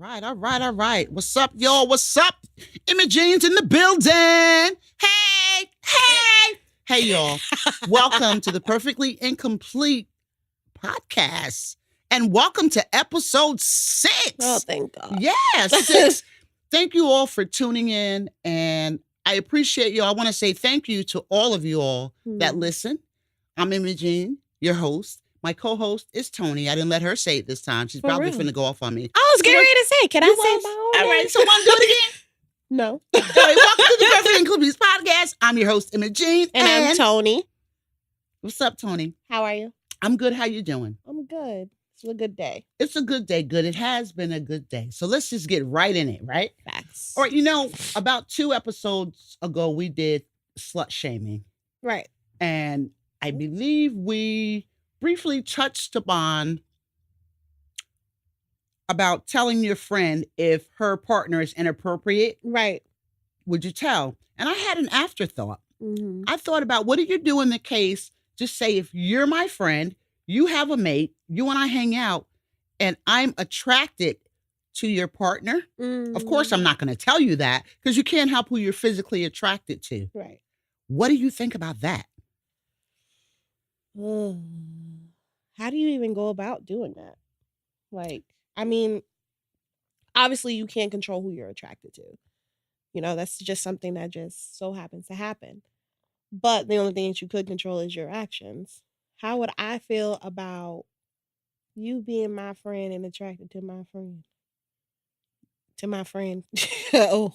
All right. What's up, y'all? What's up? Imogene's in the building. Hey, y'all. Welcome to the Perfectly Incomplete podcast. And welcome to episode 6. Oh, thank God. Yeah, 6. Thank you all for tuning in. And I appreciate you. I want to say thank you to all of you all that listen. I'm Imogene, your host. My co-host is Toni. I didn't let her say it this time. She's probably finna go off on me. I was getting ready to say, can I say my own All right, name? so want to do it again? No. All right, welcome to the Perfectly Incomplete podcast. I'm your host, Imogene. And I'm Toni. What's up, Toni? How are you? I'm good. How you doing? I'm good. It's a good day. It's a good day. Good. It has been a good day. So let's just get right in it, right? Facts. All right, about 2 episodes ago, we did slut shaming. Right. And I believe we briefly touched upon about telling your friend if her partner is inappropriate. Right. Would you tell? And I had an afterthought. Mm-hmm. I thought about, what do you do in the case? Just say, if you're my friend, you have a mate, you and I hang out, and I'm attracted to your partner. Mm-hmm. Of course, I'm not going to tell you that because you can't help who you're physically attracted to. Right. What do you think about that? How do you even go about doing that? Obviously you can't control who you're attracted to. That's just something that just so happens to happen. But the only thing that you could control is your actions. How would I feel about you being my friend and attracted to my friend? Oh.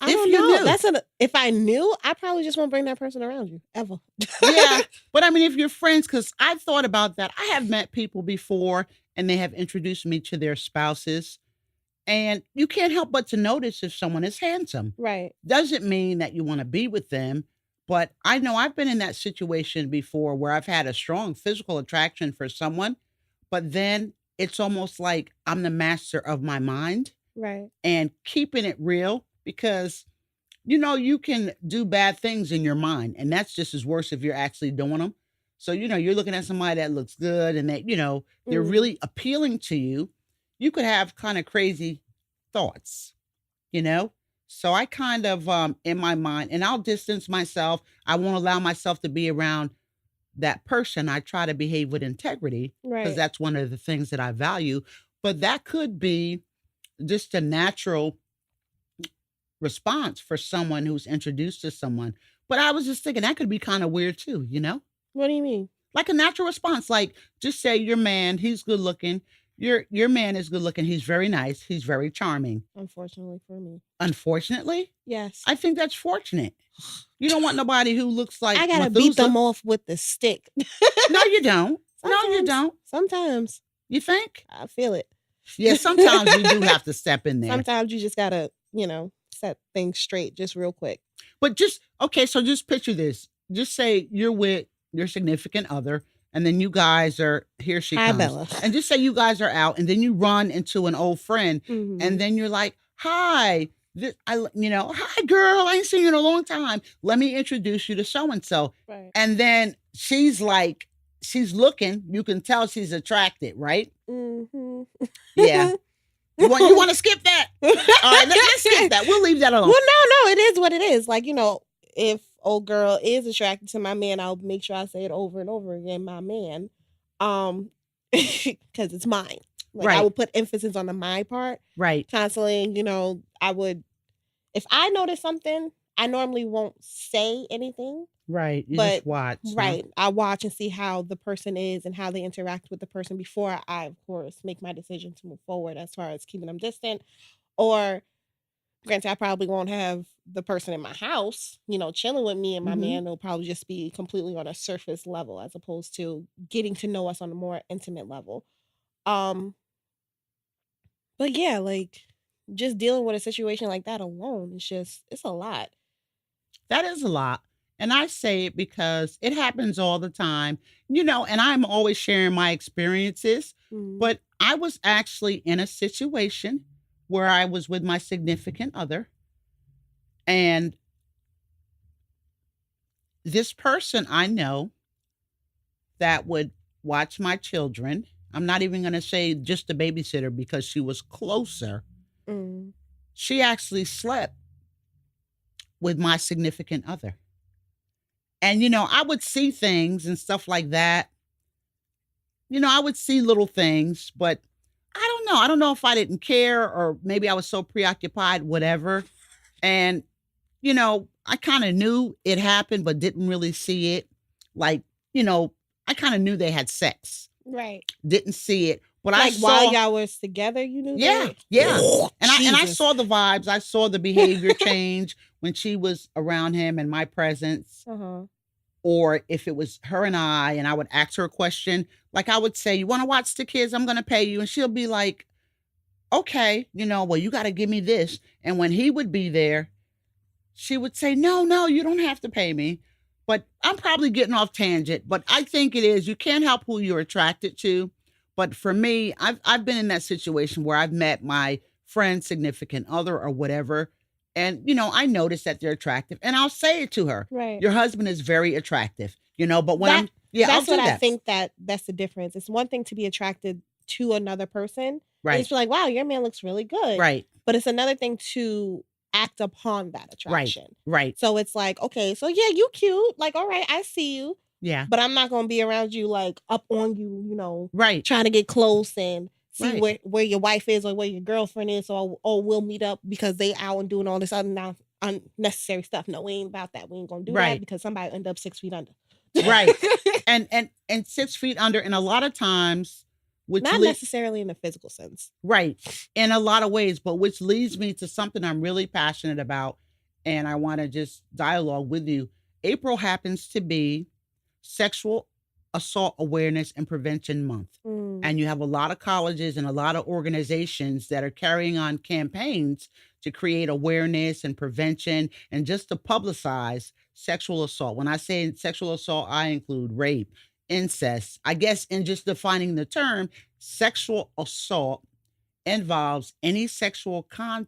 I don't know. If I knew, I probably just won't bring that person around you ever. Yeah. But I mean, if you're friends, because I've thought about that. I have met people before and they have introduced me to their spouses. And you can't help but to notice if someone is handsome. Right. Doesn't mean that you want to be with them. But I know I've been in that situation before where I've had a strong physical attraction for someone, but then it's almost like I'm the master of my mind. Right. And keeping it real, because, you can do bad things in your mind, and that's just as worse if you're actually doing them. So, you're looking at somebody that looks good and that, they're really appealing to you. You could have kind of crazy thoughts, So I kind of, in my mind, and I'll distance myself. I won't allow myself to be around that person. I try to behave with integrity because that's one of the things that I value. But that could be just a natural response for someone who's introduced to someone. But I was just thinking that could be kind of weird too, What do you mean? Like a natural response. Like, just say your man, he's good looking. Your man is good looking. He's very nice. He's very charming. Unfortunately for me. Unfortunately? Yes. I think that's fortunate. You don't want nobody who looks like I gotta Methuselah. beat them off with the stick. No, you don't. No, you don't. Sometimes. You think? I feel it. Yeah, sometimes you do have to step in there. Sometimes you just gotta, set things straight just real quick. But so just picture this. Just say you're with your significant other, and then you guys are, here she Hi, comes. Bella. And just say you guys are out, and then you run into an old friend, and then you're like, hi, hi girl, I ain't seen you in a long time. Let me introduce you to so-and-so. Right. And then she's looking, you can tell she's attracted, right? Mm-hmm. Yeah. You want to skip that? All right, let's skip that. We'll leave that alone. Well, no, it is what it is. If old girl is attracted to my man, I'll make sure I say it over and over again, my man, because it's mine. I would put emphasis on the my part. Right. Constantly, I would, if I notice something, I normally won't say anything. Right. You just watch. Right. I watch and see how the person is and how they interact with the person before I, of course, make my decision to move forward as far as keeping them distant. Or, granted, I probably won't have the person in my house, chilling with me and my man. Will probably just be completely on a surface level as opposed to getting to know us on a more intimate level. But yeah, just dealing with a situation like that alone, it's a lot. That is a lot. And I say it because it happens all the time, and I'm always sharing my experiences. But I was actually in a situation where I was with my significant other, and this person I know that would watch my children. I'm not even going to say just the babysitter because she was closer. Mm. She actually slept with my significant other. And, I would see things and stuff like that. I would see little things, but I don't know. I don't know if I didn't care or maybe I was so preoccupied, whatever. And, I kind of knew it happened, but didn't really see it. Like, you know, I kind of knew they had sex, Right. didn't see it, but I Like while saw, y'all was together, you knew yeah, that? yeah. And I Jesus. saw the vibes. I saw the behavior change when she was around him in my presence, Uh-huh. or if it was her and I would ask her a question. Like I would say, "You want to watch the kids? I'm going to pay you." And she'll be like, "Okay, well, you got to give me this." And when he would be there, she would say, "No, no, you don't have to pay me." But I'm probably getting off tangent, but I think it is. You can't help who you're attracted to. But for me, I've been in that situation where I've met my friend's significant other or whatever. And, I notice that they're attractive. And I'll say it to her. Right. Your husband is very attractive, but when That I'll that's what do I that. think that's the difference. It's one thing to be attracted to another person and Right. just be like, "Wow, your man looks really good." Right. But it's another thing to act upon that Right. attraction. Right. So it's like, "Okay, so yeah, you cute. Like, all right, I see you, Yeah. but I'm not gonna be around you like up on you, Right. trying to get close and see Right. where your wife is or where your girlfriend is, or we'll meet up because they out and doing all this other unnecessary stuff. No, we ain't about that. We ain't gonna do that Right. because somebody end up 6 feet under." Right. And 6 feet under, and a lot of times, Not necessarily in a physical sense. right, in a lot of ways, but which leads me to something I'm really passionate about, and I want to just dialogue with you. April happens to be Sexual Assault Awareness and Prevention Month. Mm. And you have a lot of colleges and a lot of organizations that are carrying on campaigns to create awareness and prevention and just to publicize sexual assault. When I say sexual assault, I include rape, incest. I guess in just defining the term, sexual assault involves any sexual context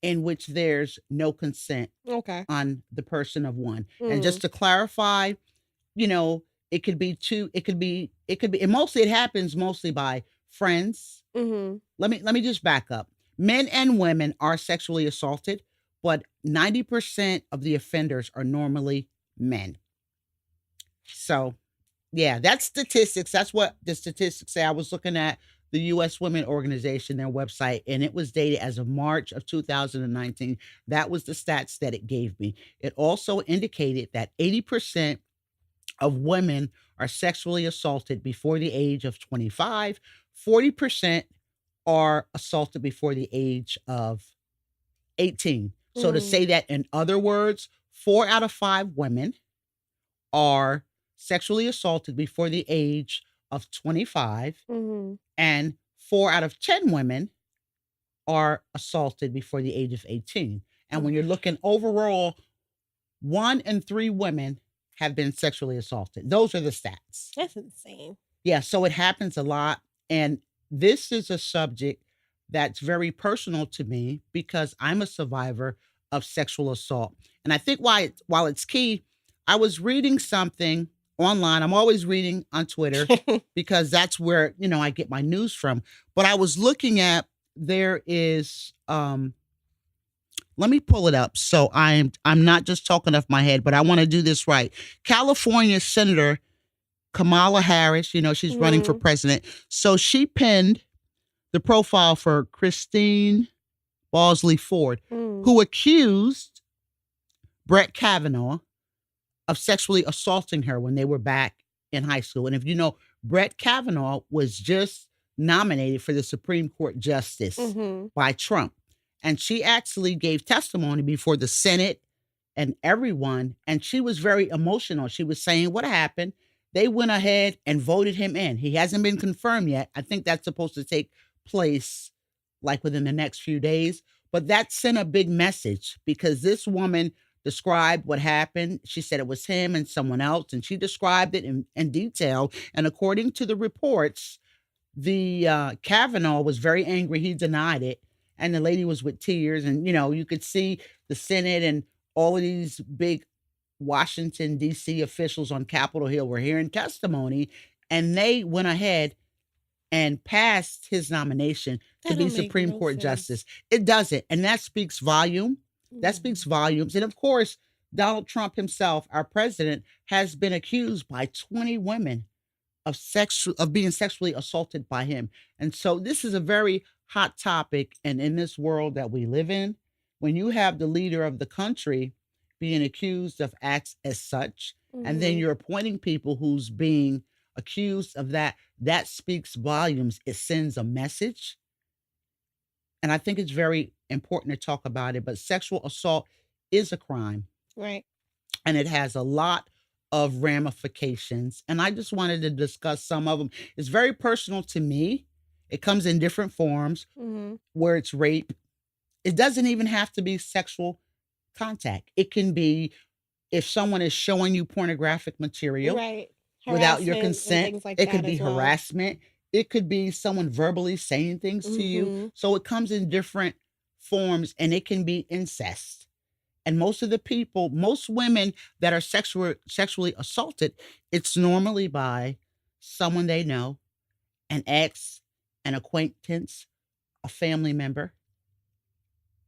in which there's no consent Okay. on the person of one. And Mm. just to clarify, it could be and mostly it happens mostly by friends. Mhm. Let me just back up. Men and women are sexually assaulted, but 90% of the offenders are normally men. So, yeah, that's statistics. That's what the statistics say. I was looking at the US Women Organization, their website, and it was dated as of March of 2019. That was the stats that it gave me. It also indicated that 80% of women are sexually assaulted before the age of 25. 40% are assaulted before the age of 18. So to say Mm. that in other words, 4 out of 5 women are sexually assaulted before the age of 25, Mhm. and 4 out of 10 women are assaulted before the age of 18. And when you're looking overall, 1 in 3 women have been sexually assaulted. Those are the stats. That's insane. Yeah, so it happens a lot. And this is a subject that's very personal to me because I'm a survivor of sexual assault. And I think while it's key, I was reading something online. I'm always reading on Twitter because that's where, I get my news from. But I was looking at there is let me pull it up. So I'm not just talking off my head, but I want to do this right. California Senator Kamala Harris, she's running for Mhm. president. So she pinned the profile for Christine Bosley Ford, Mm. who accused Brett Kavanaugh of sexually assaulting her when they were back in high school. And if you know, Brett Kavanaugh was just nominated for the Supreme Court Justice Mhm. by Trump. And she actually gave testimony before the Senate and everyone. And she was very emotional. She was saying what happened. They went ahead and voted him in. He hasn't been confirmed yet. I think that's supposed to take place like within the next few days. But that sent a big message because this woman described what happened. She said it was him and someone else, and she described it in detail. And according to the reports, the Kavanaugh was very angry. He denied it, and the lady was with tears. And you could see the Senate and all of these big Washington D.C. officials on Capitol Hill were hearing testimony, And they went ahead and passed his nomination to That be don't make Supreme no Court sense. justice. It doesn't, and that speaks volume. That speaks Mhm. volumes. And of course, Donald Trump himself, our president, has been accused by 20 women of being sexually assaulted by him. And so this is a very hot topic, and in this world that we live in, when you have the leader of the country being accused of acts as such, and then Mhm. you're appointing people who's being accused of that, that speaks volumes. It sends a message, and I think it's very important to talk about it. But sexual assault is a crime, Right. and it has a lot of ramifications. And I just wanted to discuss some of them. It's very personal to me. It comes in different forms Mhm. where it's rape. It doesn't even have to be sexual contact. It can be if someone is showing you pornographic material Right. without your Harassment and consent. things like It could that be as well. harassment. It could be someone verbally saying things to you. Mhm. So it comes in different forms, and it can be incest. And most of the people, most women that are sexually assaulted, it's normally by someone they know, an ex, an acquaintance, a family member.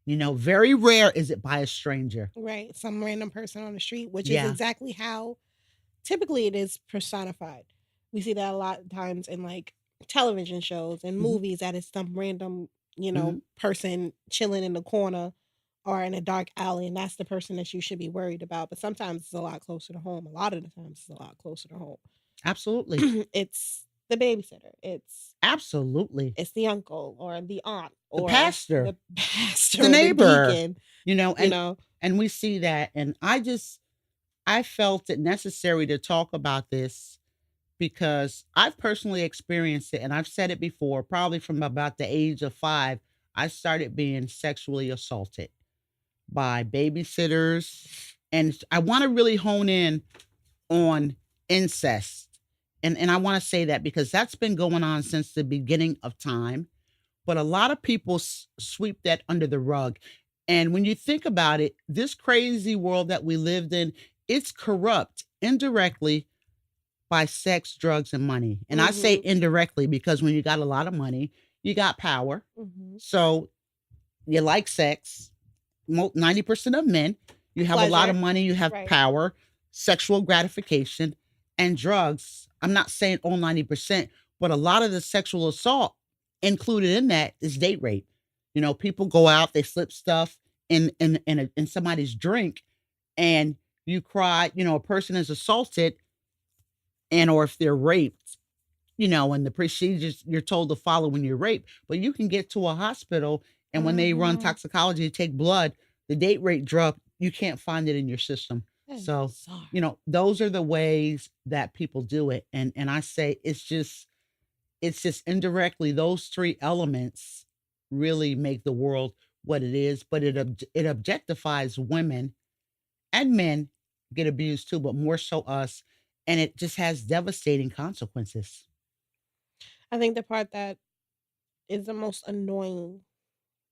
Very rare is it by a stranger. Right. Some random person on the street, which is Yeah. exactly how typically it is personified. We see that a lot of times in like television shows and Mhm, movies that is some random, mhm. person chilling in the corner or in a dark alley, and that's the person that you should be worried about. But sometimes it's a lot closer to home. A lot of the times it's a lot closer to home. Absolutely. It's the babysitter. Absolutely. It's the uncle or the aunt The or pastor, the pastor the or the neighbor, deacon, you know, you and know. and we see that, and I felt it necessary to talk about this because I've personally experienced it, and I've said it before, probably from about the age of 5, I started being sexually assaulted by babysitters, and I wanna really hone in on incest, and I wanna say that because that's been going on since the beginning of time, but a lot of people sweep that under the rug, and when you think about it, this crazy world that we lived in, it's corrupt indirectly by sex, drugs, and money. And I say Mhm. indirectly because when you got a lot of money, you got power. Mhm. So you like sex. 90% of men, you have a lot of Pleasure. money, you have Right. power, sexual gratification, and drugs. I'm not saying all 90%, but a lot of the sexual assault included in that is date rape. People go out, they slip stuff in somebody's drink, and you cry. A person is assaulted, and or if they're raped, and the procedures you're told to follow when you're raped, but you can get to a hospital, and when they run Mhm. toxicology to take blood, the date rate drug, you can't find it in your system. That is So, bizarre. those are the ways that people do it. And I say it's just indirectly those three elements really make the world what it is, but it objectifies women, and men get abused too, but more so us, and it just has devastating consequences. I think the part that is the most annoying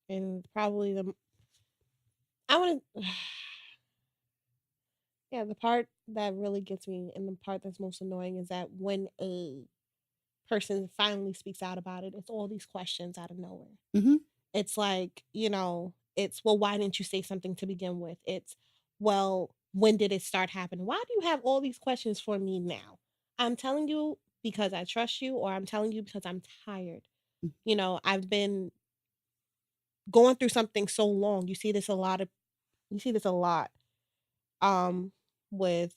and probably I want to yeah, the part that really gets me and the part that's most annoying is that when a person finally speaks out about it, it's all these questions out of nowhere. Mhm. It's like, it's, well, why didn't you say something to begin with? It's, well, when did it start happening? Why do you have all these questions for me now? I'm telling you because I trust you, or I'm telling you because I'm tired. I've been going through something so long. You see this a lot um with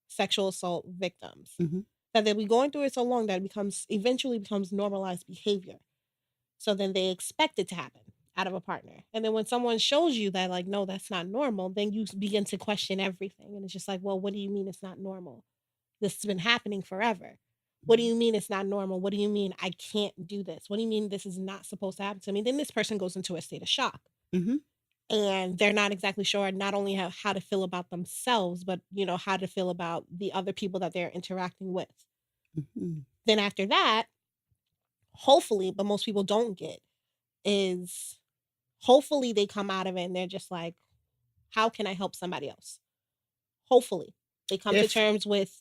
sexual assault victims. Mhm. That they'll be going through it so long that it eventually becomes normalized behavior. So then they expect it to happen out of a partner. And then when someone shows you that, like, no, that's not normal, then you begin to question everything. And it's just like, well, what do you mean it's not normal? This has been happening forever. What do Mhm. you mean it's not normal? What do you mean I can't do this? What do you mean this is not supposed to happen to me? Then this person goes into a state of shock, Mhm. and they're not exactly sure not only how to feel about themselves, but how to feel about the other people that they're interacting with. Mhm. Then after that, hopefully, but most people don't get, is hopefully they come out of it and they're just like, how can I help somebody else? Hopefully they come to If terms with,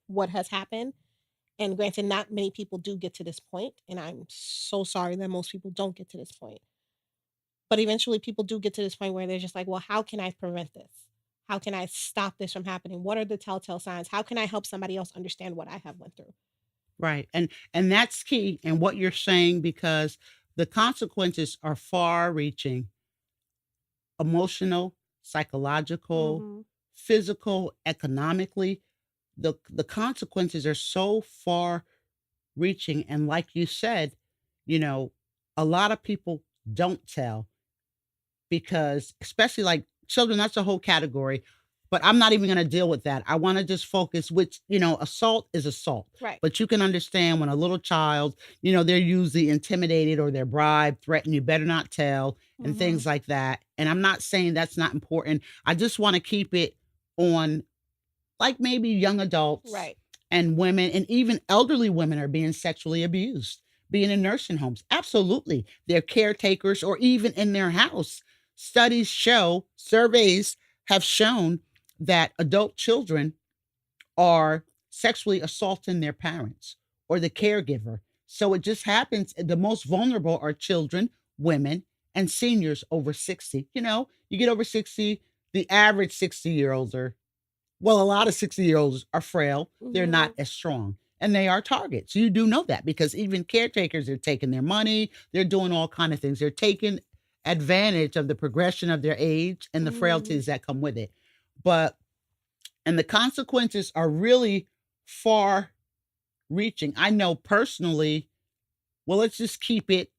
what has happened, And granted, not many people do get to this point, and I'm so sorry that most people don't get to this point. But eventually people do get to this point where they're just like, "Well, how can I prevent this? How can I stop this from happening? What are the telltale signs? How can I help somebody else understand what I have went through?" Right. And that's key in what you're saying because the consequences are far reaching, emotional, psychological, Mhm. physical, economically. The consequences are so far reaching. And like you said, you know, a lot of people don't tell because especially like children, that's a whole category. But I'm not even going to deal with that. I want to just focus, which, assault is assault. Right. But you can understand when a little child, they're usually intimidated or they're bribed, threatened, you better not tell, and Mhm. things like that. And I'm not saying that's not important. I just want to keep it on like maybe young adults Right. and women and even elderly women are being sexually abused, being in nursing homes. Absolutely. They're caretakers or even in their house. Studies show, surveys have shown that adult children are sexually assaulting their parents or the caregiver. So it just happens the most vulnerable are children, women, and seniors over 60. You get over 60, the average 60-year-olds are well, a lot of 60-year-olds are frail, they're not Mhm. as strong, and they are targets. You do know that because even caretakers are taking their money, they're doing all kind of things. They're taking advantage of the progression of their age and the Mhm. frailties that come with it. But and the consequences are really far reaching. I know personally well, let's just keep it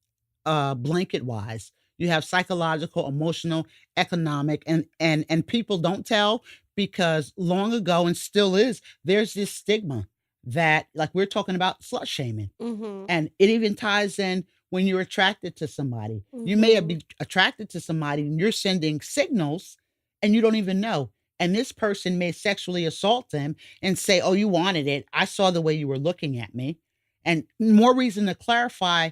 blanket wise. You have psychological, emotional, economic, and people don't tell because long ago and still is, there's this stigma that like we're talking about slut shaming. Mhm. And it even ties in when you're attracted to somebody. You may have Mhm. been attracted to somebody and you're sending signals and you don't even know. And this person may sexually assault them and say, "Oh, you wanted it. I saw the way you were looking at me." And more reason to clarify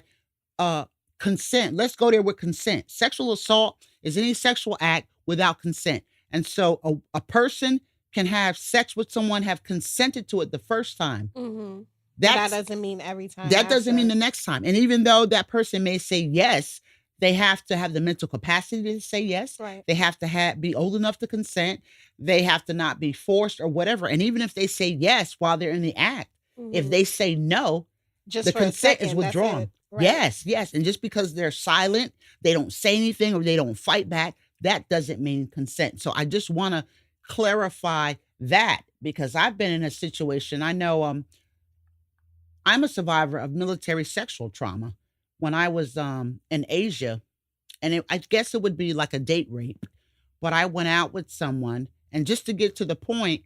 uh consent. Let's go there with consent. Sexual assault is any sexual act without consent. And so a person can have sex with someone, have consented to it the first time. Mhm. But that That's doesn't mean every time that doesn't mean the after. next time. And even though that person may say yes, they have to have the mental capacity to say yes. Right. They have to be old enough to consent. They have to not be forced or whatever. And even if they say yes while they're in the act, if Mhm. they say no, Just the for a consent is second, that's withdrawn. it. Right. Yes, yes. And just because they're silent, they don't say anything or they don't fight back, that doesn't mean consent. So I just want to clarify that because I've been in a situation. I know I'm a survivor of military sexual trauma. When I was in Asia, and I guess it would be like a date rape, but I went out with someone, and just to get to the point,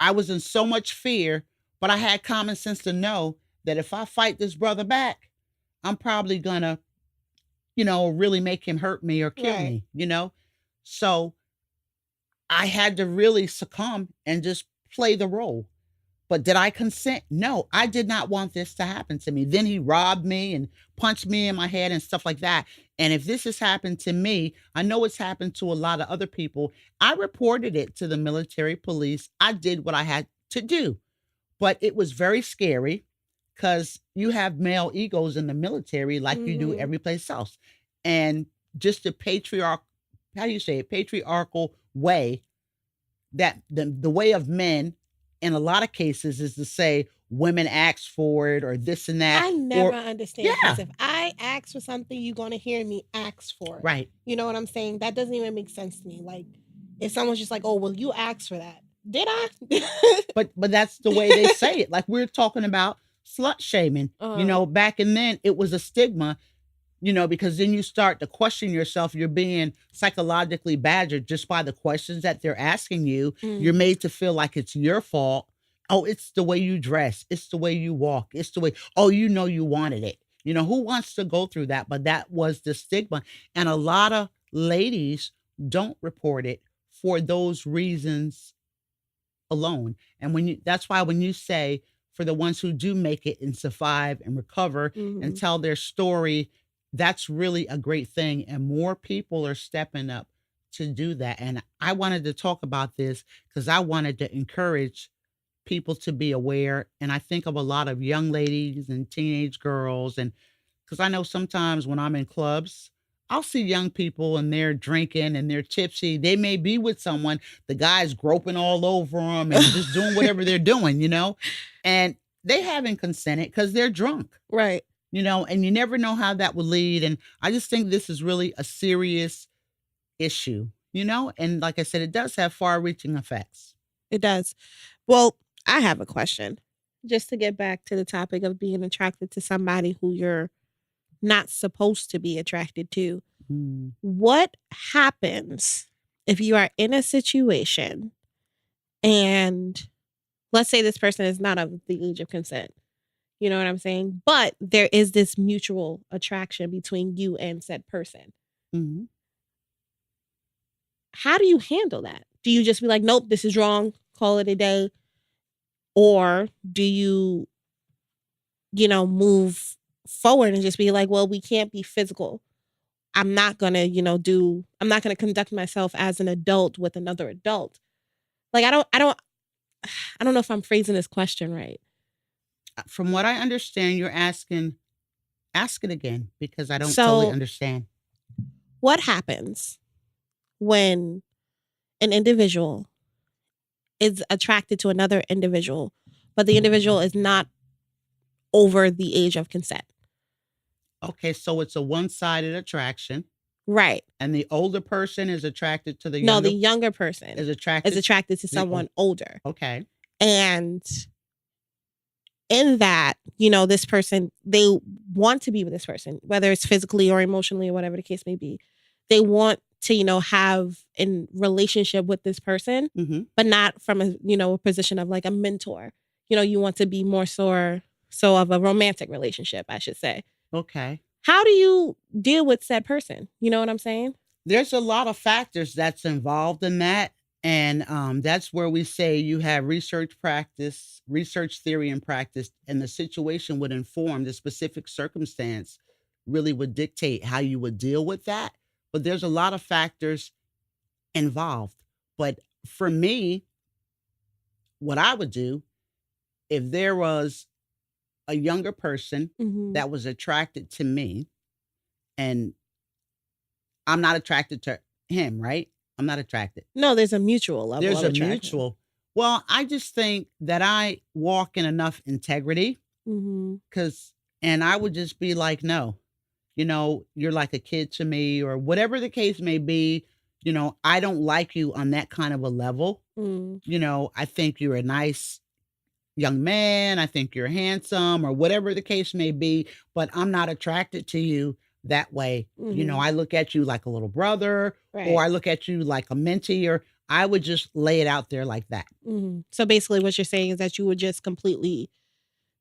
I was in so much fear, but I had common sense to know that if I fight this brother back, I'm probably gonna, really make him hurt me or kill Right. me. So I had to really succumb and just play the role. But did I consent? No, I did not want this to happen to me. Then he robbed me and punched me in my head and stuff like that. And if this has happened to me, I know it's happened to a lot of other people. I reported it to the military police. I did what I had to do, but it was very scary because you have male egos in the military like you do Mhm. every place else. And just the how do you say it, patriarchal way that the way of men in a lot of cases is to say women ask for it or this and that I never or understand yeah, this. If I ask for something, you're gonna hear me ask for it. right. You know what I'm saying? That doesn't even make sense to me. Like, if someone's just like, "Oh, well, you asked for that." Did I? But that's the way they say it. Like we're talking about slut shaming. Uh, Back and then it was a stigma, because then you start to question yourself. You're being psychologically badgered just by the questions that they're asking you. You're mm, made to feel like it's your fault. Oh, it's the way you dress. It's the way you walk. It's the way, oh, you wanted it. Who wants to go through that? But that was the stigma. And a lot of ladies don't report it for those reasons alone. And that's why when you say for the ones who do make it and survive and recover and mhm. tell their story, that's really a great thing. And more people are stepping up to do that. And I wanted to talk about this because I wanted to encourage people to be aware. And I think of a lot of young ladies and teenage girls. And because I know sometimes when I'm in clubs, I'll see young people and they're drinking and they're tipsy. They may be with someone, the guy's groping all over them and just doing whatever they're doing, and they haven't consented because they're drunk, Right. and you never know how that would lead. And I just think this is really a serious issue, and like I said, it does have far reaching effects. It does. Well, I have a question. Just to get back to the topic of being attracted to somebody who you're not supposed to be attracted to. Mm. What happens if you are in a situation and let's say this person is not of the age of consent? You know what I'm saying? But there is this mutual attraction between you and said person. Mhm. How do you handle that? Do you just be like, nope, this is wrong, call it a day? Or do you, move forward and just be like, well, we can't be physical. I'm not gonna, I'm not gonna conduct myself as an adult with another adult. Like I don't know if I'm phrasing this question right. From what I understand, you're asking, ask it again because I don't totally So understand. what happens when an individual is attracted to another individual, but the individual is not over the age of consent? Okay, so it's a one-sided attraction, Right. and the older person is attracted to the No, the younger younger person is is attracted attracted to the someone older. okay. And in that, this person, they want to be with this person, whether it's physically or emotionally or whatever the case may be. They want to, have a relationship with this person, Mhm. but not from a position of like a mentor. You want to be more so of a romantic relationship, I should say. Okay. How do you deal with said person? You know what I'm saying? There's a lot of factors that's involved in that, and, that's where we say you have research theory and practice, and the situation would inform the specific circumstance really would dictate how you would deal with that, but there's a lot of factors involved. But for me, what I would do if there was a younger person Mm-hmm. that was attracted to me and I'm not attracted to him, right? I'm not attracted. No, there's a mutual level There's of a attraction. mutual. Well, I just think that I walk in enough integrity Mm-hmm. because, and I would just be like, no, you're like a kid to me, or whatever the case may be. I don't like you on that kind of a level. Mm. I think you're a nice young man. I think you're handsome, or whatever the case may be, but I'm not attracted to you that way. Mm-hmm. I look at you like a little brother, or Right. I look at you like a mentee, or I would just lay it out there like that. Mm-hmm. So basically, what you're saying is that you would just completely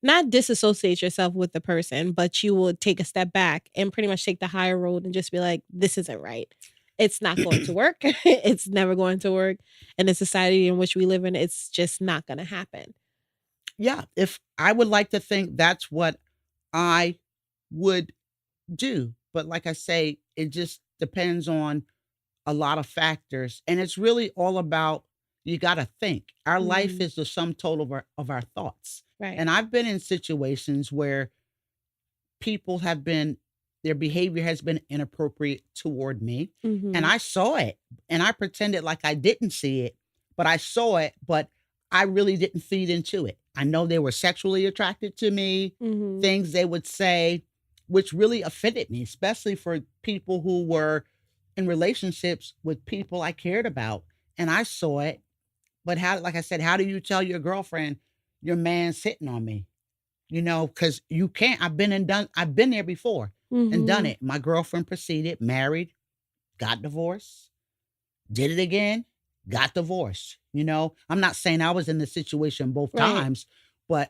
not disassociate yourself with the person, but you would take a step back and pretty much take the higher road and just be like, this isn't right. It's not going to work. It's never going to work. In the society in which we live in, it's just not going to happen. Yeah, if I would like to think that's what I would do, but like I say, it just depends on a lot of factors, and it's really all about you gotta think. Our life Mm, is the sum total of our thoughts, right. and I've been in situations where people have been their behavior has been inappropriate toward me, and Mm-hmm. I saw it, and I pretended like I didn't see it, but I saw it, but I really didn't feed into it. I know they were sexually attracted to me, Mm-hmm. things they would say, which really offended me, especially for people who were in relationships with people I cared about, and I saw it, but how like I said, how do you tell your girlfriend, "Your man's hitting on me?" Because you can't. I've been there before and done Mm-hmm. it. My girlfriend proceeded, married, got divorced, did it again, got divorced. I'm not saying I was in the situation both Right. times, but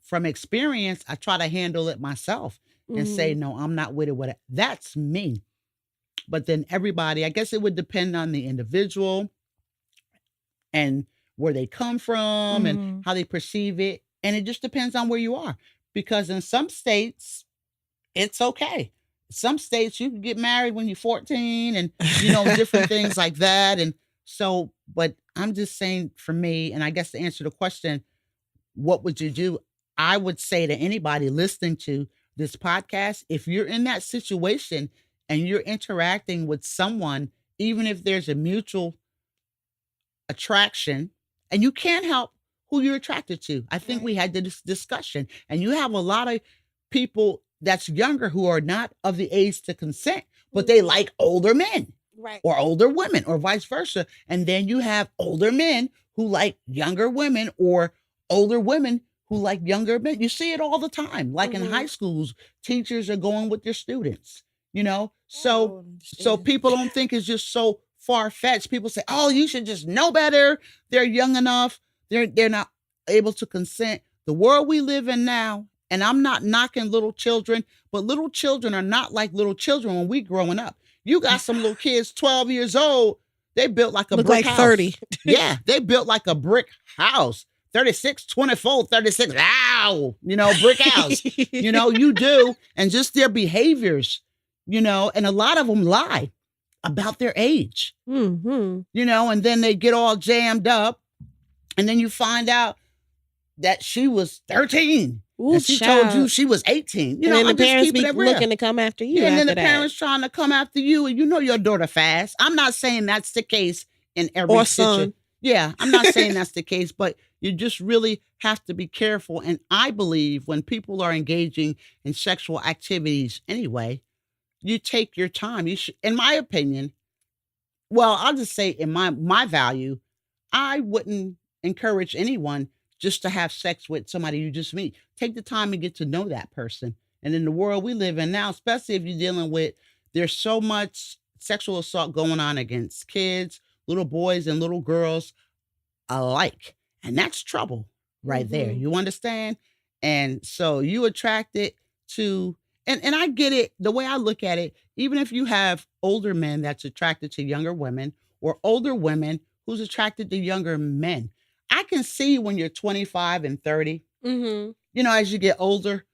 from experience, I try to handle it myself and say, Mm-hmm. no, I'm not with it. That's me. But then everybody, I guess it would depend on the individual and where they come from and Mm-hmm. how they perceive it. And it just depends on where you are. Because in some states, it's okay. Some states you can get married when you're 14 and different things like that. And so But I'm just saying for me, and I guess to answer the question, what would you do? I would say to anybody listening to this podcast, if you're in that situation and you're interacting with someone, even if there's a mutual attraction, and you can't help who you're attracted to. I think we Right. had this discussion, and you have a lot of people that's younger who are not of the age to consent, but they Mhm. like older men Right. or older women or vice versa. And then you have older men who like younger women or older women who like younger men. You see it all the time. Like in high Mhm. schools, teachers are going with their students, you know? I So don't so understand. people don't think it's just so far-fetched. People say, "Oh, you should just know better. They're young enough. They're not able to consent." The world we live in now, and I'm not knocking little children, but little children are not like little children when we growing up. You got some little kids 12 years old, they built like a Look brick like house. 30. Yeah, they built like a brick house. 36, 24, 36. Ow, brick house. You do, and just their behaviors, and a lot of them lie about their age, Mhm. and then they get all jammed up, and then you find out that she was 13 Ooh, and she told you child. she was 18. And then the I'm just parents keeping be it real. looking to come after you Yeah, and then after the that. parents trying to come after you, and your daughter fast. I'm not saying that's the case in every Or situation. son. Yeah, I'm not saying that's the case, but you just really have to be careful. And I believe when people are engaging in sexual activities anyway, you take your time. You should, in my opinion, well, I'll just say in my value, I wouldn't encourage anyone just to have sex with somebody you just meet. Take the time and get to know that person. And in the world we live in now, especially if you're dealing with, there's so much sexual assault going on against kids, little boys and little girls alike. And that's trouble right there. Mhm. You understand? And so you attracted to, and I get it. The way I look at it, even if you have older men that's attracted to younger women or older women who's attracted to younger men, I can see when you're 25 and 30, Mhm. as you get older.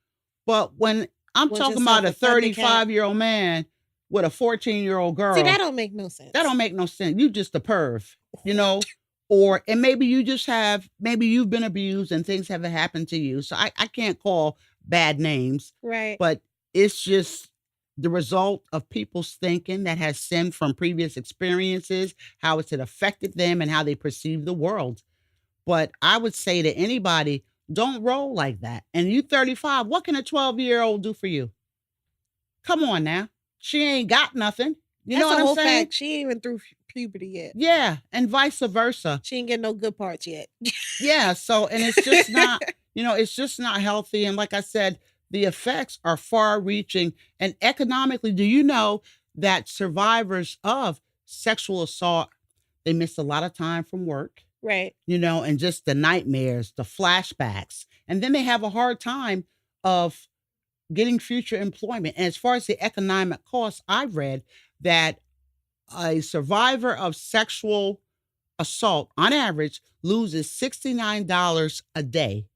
But when I'm Want talking about yourself a a thundercat. 35-year-old man with a 14-year-old See, that girl, don't make no that sense. don't make no sense. You just a perv, you know? Or and maybe you just have maybe you've been abused and things haven't happened to you. So I can't call bad names, Right. but it's just the result of people's thinking that has stemmed from previous experiences, how it's had affected them and how they perceive the world. But I would say to anybody, don't roll like that. And you 35, what can a 12-year-old do for you? Come on now. She ain't got nothing. You know That's what a I'm whole saying? fact. She ain't even through puberty yet. Yeah, and vice versa. She ain't getting no good parts yet. Yeah, so and it's just not, it's just not healthy. And like I said, the effects are far reaching. And economically, do you know that survivors of sexual assault, they miss a lot of time from work, Right. and just the nightmares, the flashbacks. And then they have a hard time of getting future employment. And as far as the economic costs, I've read that a survivor of sexual assault, on average, loses $69 a day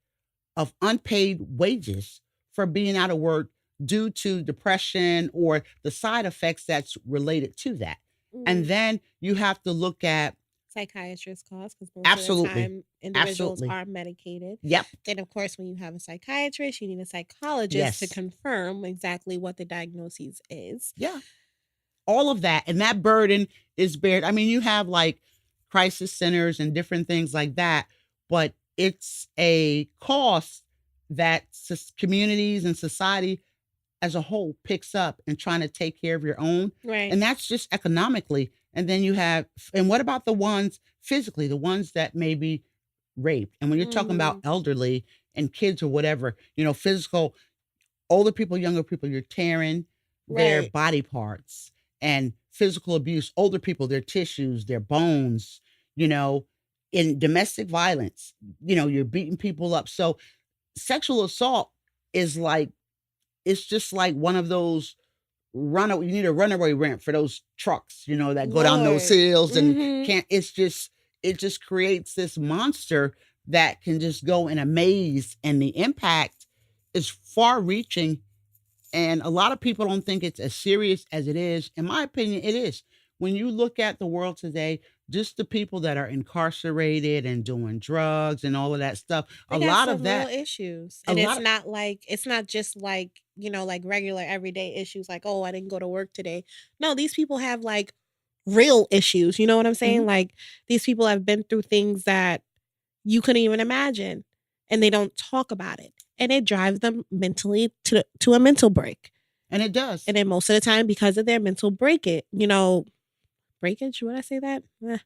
of unpaid wages for being out of work due to depression or the side effects that's related to that. And Mhm. then you have to look at Psychiatrist costs because most of the absolutely, time individuals absolutely. are medicated. Yep. Then, of course, when you have a psychiatrist, you need a psychologist to Yes. confirm exactly what the diagnosis is. Yeah. All of that. And that burden is bared. I mean, you have like crisis centers and different things like that, but it's a cost that communities and society as a whole picks up in trying to take care of your own. Right. And that's just economically. And then you have, and what about the ones physically, the ones that may be raped? And when you're talking about Mhm. elderly and kids or whatever, physical, older people, younger people, you're tearing their Right. body parts and physical abuse, older people, their tissues, their bones, you know, in domestic violence, you're beating people up. So sexual assault is like, it's just like one of those runaway, you need a runaway ramp for those trucks, that go down those Lord. hills and Mhm. can't, it just creates this monster that can just go in a maze, and the impact is far reaching, and a lot of people don't think it's as serious as it is. In my opinion, it is. When you look at the world today, just the people that are incarcerated and doing drugs and all of that stuff. They A got lot of some real that, issues, a and lot of it's not just like, like regular everyday issues like, "Oh, I didn't go to work today." No, these people have, like, real issues, you know what I'm saying? Mhm. Like, these people have been through things that you couldn't even imagine, and they don't talk about it, and it drives them mentally to a mental break, And it does. and then most of the time because of their mental breakage, would I say that? Because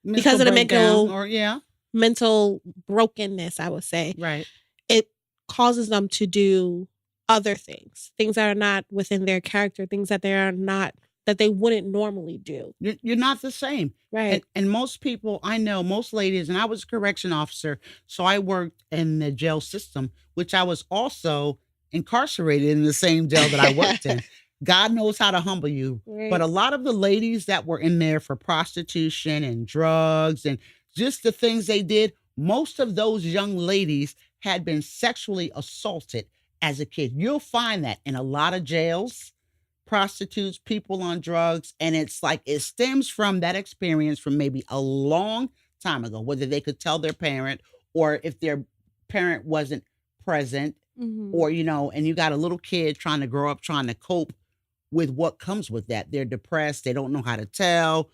Mental of the breakdown or yeah, mental brokenness, I would say, right. it causes them to do other things that are not within their character, things that they are not that they wouldn't normally do. You're not the same. Right. And most people I know, most ladies, and I was a correction officer, so I worked in the jail system, which I was also incarcerated in the same jail that I worked in. God knows how to humble you. But Right. a lot of the ladies that were in there for prostitution and drugs and just the things they did, most of those young ladies had been sexually assaulted as a kid. You'll find that in a lot of jails, prostitutes, people on drugs, and it's like it stems from that experience from maybe a long time ago, whether they could tell their parent or if their parent wasn't present, Mhm. or and you got a little kid trying to grow up trying to cope with what comes with that. They're depressed, they don't know how to tell,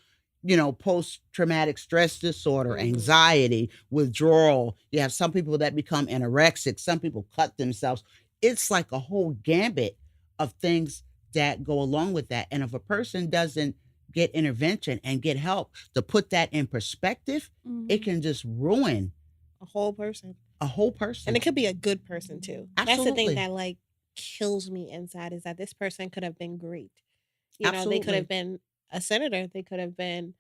post traumatic stress disorder, Mhm. anxiety, withdrawal. You have some people that become anorexic, some people cut themselves. It's like a whole gambit of things that go along with that. And if a person doesn't get intervention and get help to put that in perspective, it Mhm. can just ruin A whole person. a whole And person. it could be a good person too. That's the thing Absolutely. that, like, kills me inside, is that this person could have been great. They could have Absolutely. been a senator, they could have been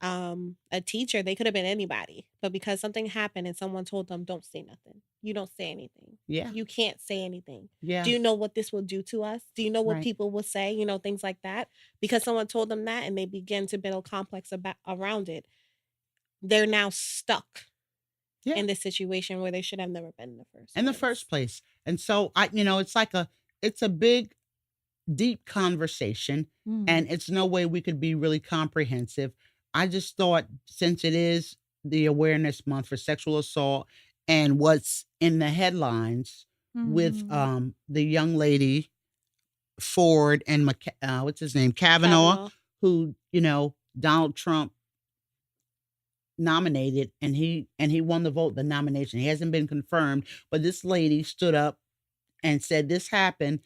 a teacher, they could have been anybody. But because something happened and someone told them, "Don't say nothing. You don't say anything. Yeah. You can't say anything. Do Yeah. you know what this will do to us? Do you know what Right. people will say?" Things like that. Because someone told them that and they begin to build a complex around it. They're now stuck Yeah. in this situation where they should have never been in the first In the place. first place. And so it's a big, deep conversation, Mm. and it's no way we could be really comprehensive. I just thought since it is the awareness month for sexual assault and what's in the headlines with Mhm. the young lady Ford and what's his name, Kavanaugh, Kavanaugh. who Donald Trump nominated, and he won the vote, the nomination. He hasn't been confirmed, but this lady stood up and said this happened,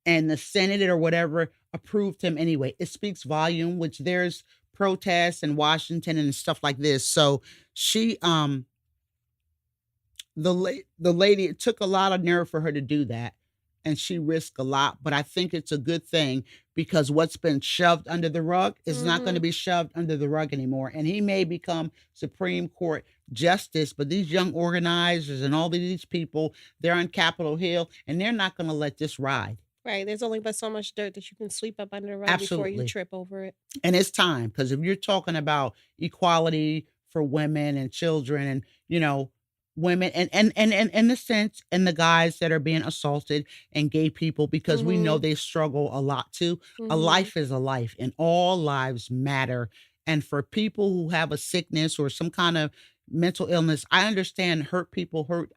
and the Senate or whatever approved him anyway. It speaks volume, which there's protests in Washington and stuff like this. So she the lady, it took a lot of nerve for her to do that, and she risked a lot, but I think it's a good thing because what's been shoved under the rug is not going to Mhm. be shoved under the rug anymore, and he may become Supreme Court justice, but these young organizers and all of these people, they're on Capitol Hill, and they're not going to let this ride. Right. There's only but so much dirt that you can sweep up under the rug before you Absolutely. trip over it. And it's time, because if you're talking about equality for women and children and women and in the sense, and the guys that are being assaulted, and gay people, because we know Mhm. they struggle a lot too. A Mhm. life is a life, and all lives matter. And for people who have a sickness or some kind of mental illness, I understand hurt hurt people hurt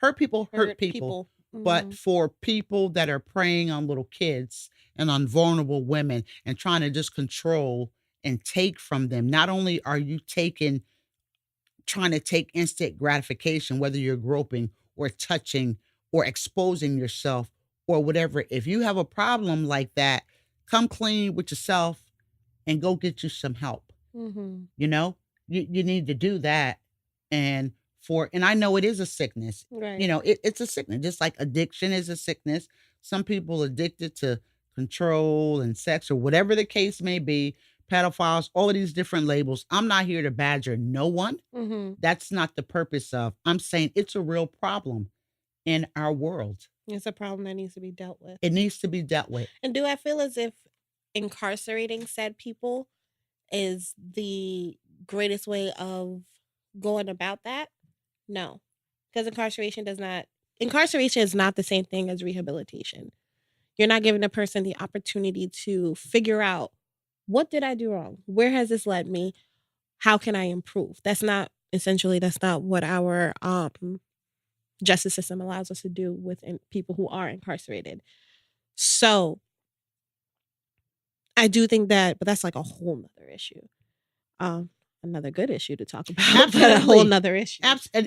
Hurt people. people. But Mhm. for people that are preying on little kids and on vulnerable women and trying to just control and take from them, not only are you trying to take instant gratification, whether you're groping or touching or exposing yourself or whatever. If you have a problem like that, come clean with yourself and go get you some help. Mhm. You know, you need to do that. And I know it is a sickness. Right. It's a sickness, just like addiction is a sickness. Some people addicted to control and sex or whatever the case may be, pedophiles, all of these different labels. I'm not here to badger no one. Mhm. That's not the purpose of. I'm saying it's a real problem in our world. It's a problem that needs to be dealt with. It needs to be dealt with. And do I feel as if incarcerating said people is the greatest way of going about that? No. Because incarceration is not the same thing as rehabilitation. You're not giving a person the opportunity to figure out What did I do wrong? Where has this led me? How can I improve? That's not what our justice system allows us to do with people who are incarcerated. So I do think that, but that's like a whole nother issue. Um, Another good issue to talk about, but a whole Absolutely. nother issue.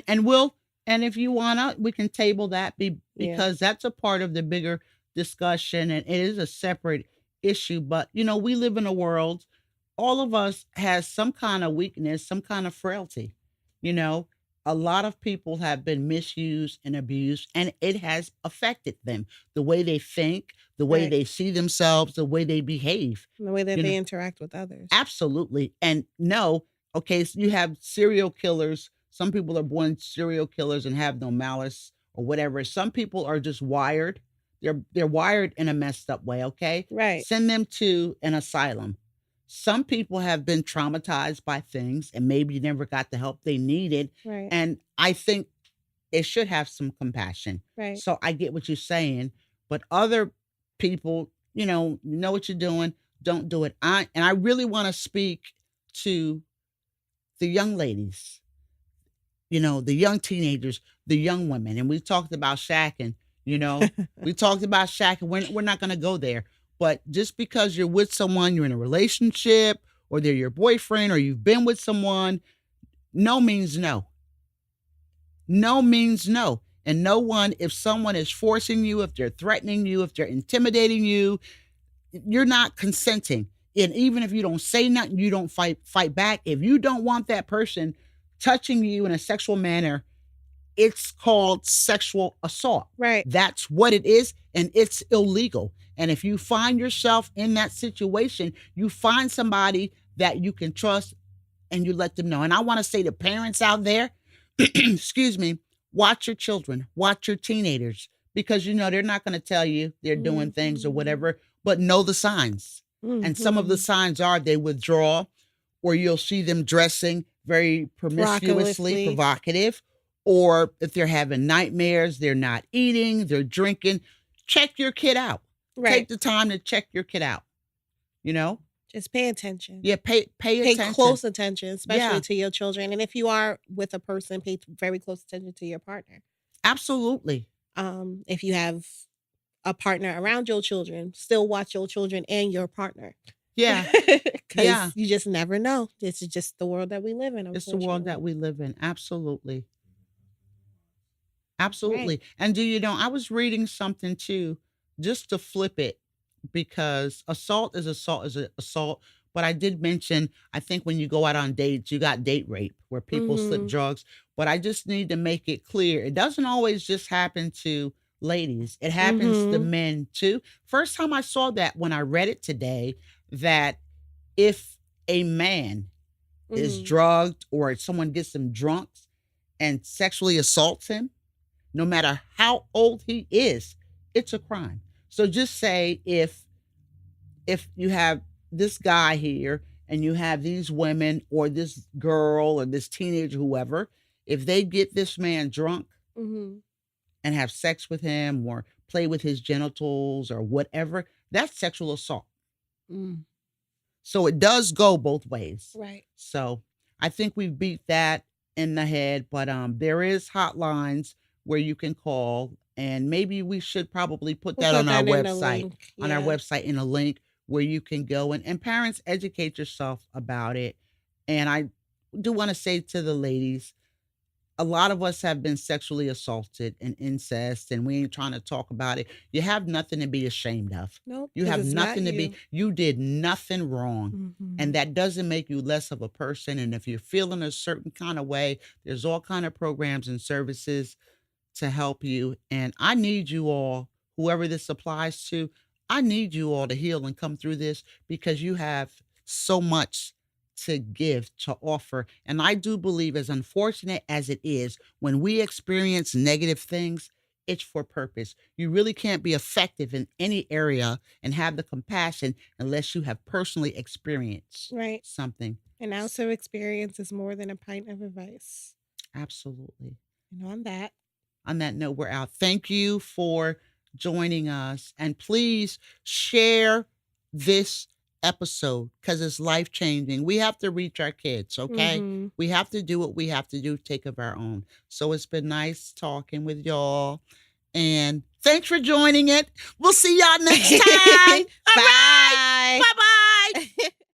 And we'll, and if you wanna, we can table that Yeah. because that's a part of the bigger discussion and it is a separate issue. But we live in a world, all of us has some kind of weakness, some kind of frailty. You know, a lot of people have been misused and abused, and it has affected them. The way they think, the way Right. they see themselves, the way they behave. And the way that You know, they interact with others. absolutely. And no, okay, so you have serial killers. Some people are born serial killers and have no malice or whatever. Some people are just wired. They're wired in a messed up way, okay? Right. Send them to an asylum. Some people have been traumatized by things and maybe never got the help they needed. Right. And I think it should have some compassion. Right. So I get what you're saying, but other people, know what you're doing, don't do it. I really want to speak to the young ladies, the young teenagers, the young women. And we talked about shacking, we talked about shacking. We're not going to go there. But just because you're with someone, you're in a relationship, or they're your boyfriend, or you've been with someone, no means no. No means no. And no one, if someone is forcing you, if they're threatening you, if they're intimidating you, you're not consenting. And even if you don't say nothing, you don't fight back. If you don't want that person touching you in a sexual manner, it's called sexual assault. Right. That's what it is, and it's illegal. And if you find yourself in that situation, you find somebody that you can trust and you let them know. And I want to say to parents out there, excuse me, watch your children, watch your teenagers, because they're not going to tell you they're doing things or whatever, but know the signs. And some of the signs are they withdraw, or you'll see them dressing very promiscuously, provocative, or if they're having nightmares, they're not eating, they're drinking. Check your kid out. Right. Take the time to check your kid out. Just pay attention. Yeah, pay attention. Pay close attention, especially to your children. And if you are with a person, pay very close attention to your partner. Absolutely. If you have a partner around your children, still watch your children and your partner. Yeah. Because you just never know. This is just the world that we live in. It's the world that we live in. Absolutely. Absolutely. Right. And I was reading something too, just to flip it, because assault is assault. But I did mention, I think when you go out on dates, you got date rape where people slip drugs. But I just need to make it clear it doesn't always just happen to ladies, it happens to men too. First time I saw that when I read it today, that if a man is drugged or someone gets him drunk and sexually assaults him, no matter how old he is, it's a crime. So just say if you have this guy here and you have these women or this girl or this teenager, whoever, if they get this man drunk and have sex with him or play with his genitals or whatever, that's sexual assault. So it does go both ways. Right. So I think we've beat that in the head, but there is hotlines where you can call, and maybe we should probably put that on our website, in a link where you can go, and parents, educate yourself about it. And I do want to say to the ladies, a lot of us have been sexually assaulted and incest, and we ain't trying to talk about it. You have nothing to be ashamed of. Nope. You have nothing to be, you did nothing wrong. And that doesn't make you less of a person. And if you're feeling a certain kind of way, there's all kind of programs and services to help you. And I need you all, whoever this applies to, I need you all to heal and come through this, because you have so much to give, to offer. And I do believe, as unfortunate as it is, when we experience negative things, it's for purpose. You really can't be effective in any area and have the compassion unless you have personally experienced something. An ounce of experience is more than a pint of advice. Absolutely. And on that note, we're out. Thank you for joining us. And please share this episode because it's life changing. We have to reach our kids, okay? Mhm. We have to do what we have to do to take of our own. So it's been nice talking with y'all. And thanks for joining it. We'll see y'all next time.